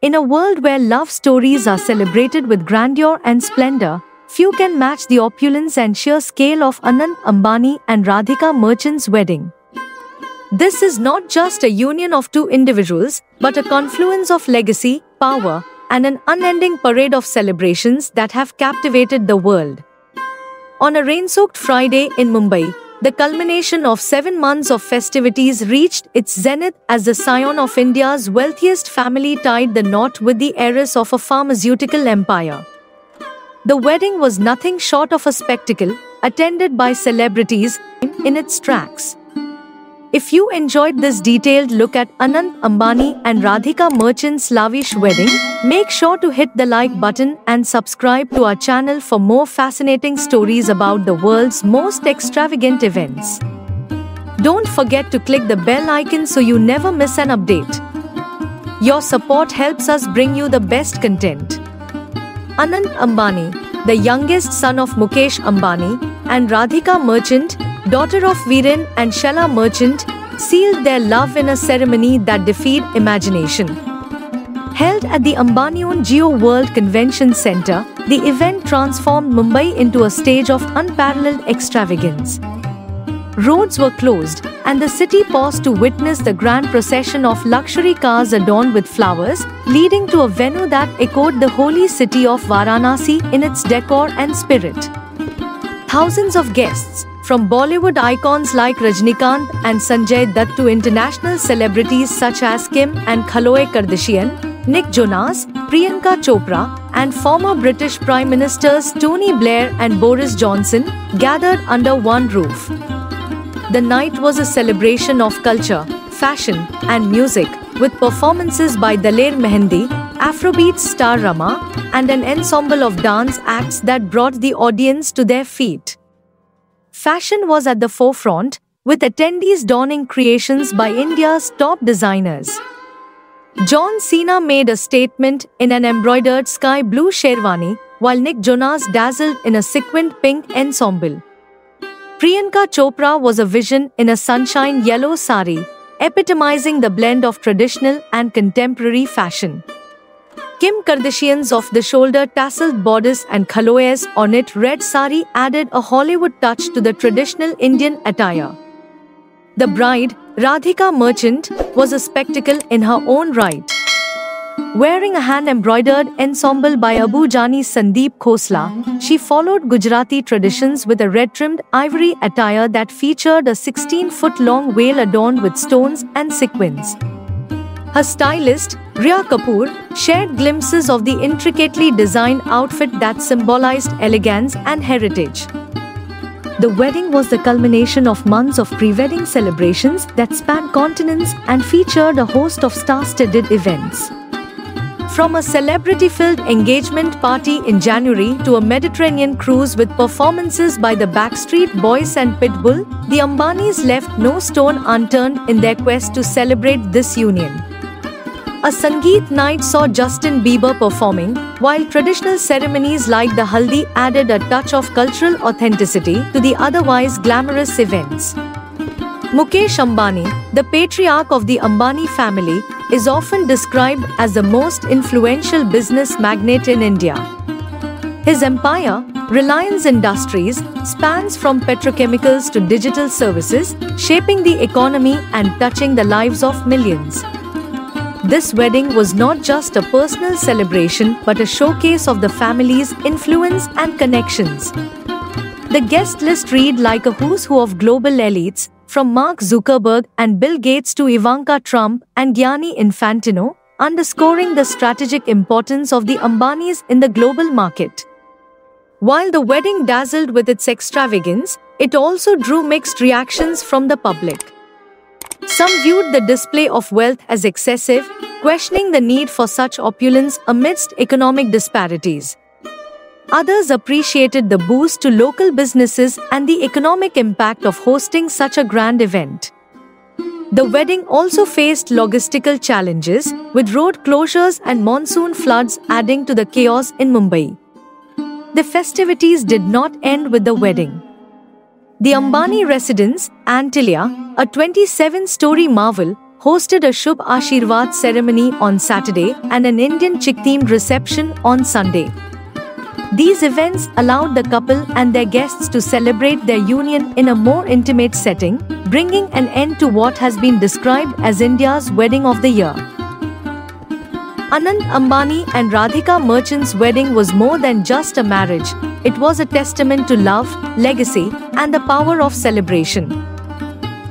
In a world where love stories are celebrated with grandeur and splendor, few can match the opulence and sheer scale of Anand Ambani and Radhika Merchant's wedding. This is not just a union of two individuals, but a confluence of legacy, power, and an unending parade of celebrations that have captivated the world. On a rain-soaked Friday in Mumbai, the culmination of 7 months of festivities reached its zenith as the scion of India's wealthiest family tied the knot with the heiress of a pharmaceutical empire. The wedding was nothing short of a spectacle, attended by celebrities in its tracks. If you enjoyed this detailed look at Anand Ambani and Radhika Merchant's lavish wedding, make sure to hit the like button and subscribe to our channel for more fascinating stories about the world's most extravagant events. Don't forget to click the bell icon so you never miss an update. Your support helps us bring you the best content. Anand Ambani, the youngest son of Mukesh Ambani, and Radhika Merchant, daughter of Viren and Shela Merchant, sealed their love in a ceremony that defied imagination. Held at the Ambanion Geo World Convention Center, the event transformed Mumbai into a stage of unparalleled extravagance. Roads were closed, and the city paused to witness the grand procession of luxury cars adorned with flowers, leading to a venue that echoed the holy city of Varanasi in its decor and spirit. Thousands of guests, from Bollywood icons like Rajinikanth and Sanjay Dutt to international celebrities such as Kim and Khloe Kardashian, Nick Jonas, Priyanka Chopra, and former British Prime Ministers Tony Blair and Boris Johnson, gathered under one roof. The night was a celebration of culture, fashion, and music, with performances by Daler Mehendi, Afrobeat star Rama, and an ensemble of dance acts that brought the audience to their feet. Fashion was at the forefront, with attendees donning creations by India's top designers. John Cena made a statement in an embroidered sky blue sherwani, while Nick Jonas dazzled in a sequined pink ensemble. Priyanka Chopra was a vision in a sunshine yellow sari, epitomizing the blend of traditional and contemporary fashion. Kim Kardashian's off-the-shoulder tasseled bodice and Khloe's ornate red sari added a Hollywood touch to the traditional Indian attire. The bride, Radhika Merchant, was a spectacle in her own right. Wearing a hand-embroidered ensemble by Abu Jani Sandeep Khosla, she followed Gujarati traditions with a red-trimmed ivory attire that featured a 16-foot-long veil adorned with stones and sequins. Her stylist, Rhea Kapoor, shared glimpses of the intricately designed outfit that symbolized elegance and heritage. The wedding was the culmination of months of pre-wedding celebrations that spanned continents and featured a host of star-studded events. From a celebrity-filled engagement party in January to a Mediterranean cruise with performances by the Backstreet Boys and Pitbull, the Ambanis left no stone unturned in their quest to celebrate this union. A Sangeet night saw Justin Bieber performing, while traditional ceremonies like the Haldi added a touch of cultural authenticity to the otherwise glamorous events. Mukesh Ambani, the patriarch of the Ambani family, is often described as the most influential business magnate in India. His empire, Reliance Industries, spans from petrochemicals to digital services, shaping the economy and touching the lives of millions. This wedding was not just a personal celebration but a showcase of the family's influence and connections. The guest list read like a who's who of global elites, from Mark Zuckerberg and Bill Gates to Ivanka Trump and Gianni Infantino, underscoring the strategic importance of the Ambanis in the global market. While the wedding dazzled with its extravagance, it also drew mixed reactions from the public. Some viewed the display of wealth as excessive, questioning the need for such opulence amidst economic disparities. Others appreciated the boost to local businesses and the economic impact of hosting such a grand event. The wedding also faced logistical challenges, with road closures and monsoon floods adding to the chaos in Mumbai. The festivities did not end with the wedding. The Ambani residence, Antilia, a 27-story marvel, hosted a Shubh Ashirwad ceremony on Saturday and an Indian chick-themed reception on Sunday. These events allowed the couple and their guests to celebrate their union in a more intimate setting, bringing an end to what has been described as India's wedding of the year. Anand Ambani and Radhika Merchant's wedding was more than just a marriage. It was a testament to love, legacy, and the power of celebration.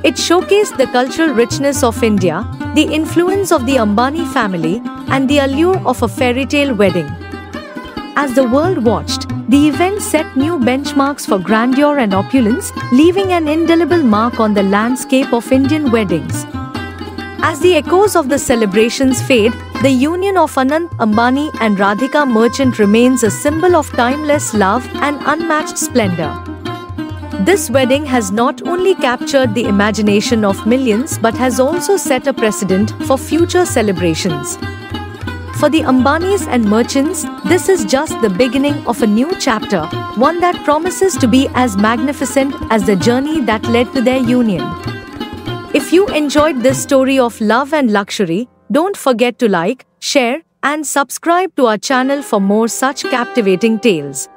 It showcased the cultural richness of India, the influence of the Ambani family, and the allure of a fairy tale wedding. As the world watched, the event set new benchmarks for grandeur and opulence, leaving an indelible mark on the landscape of Indian weddings. As the echoes of the celebrations fade, the union of Anand Ambani and Radhika Merchant remains a symbol of timeless love and unmatched splendor. This wedding has not only captured the imagination of millions but has also set a precedent for future celebrations. For the Ambanis and Merchants, this is just the beginning of a new chapter, one that promises to be as magnificent as the journey that led to their union. If you enjoyed this story of love and luxury, don't forget to like, share, and subscribe to our channel for more such captivating tales.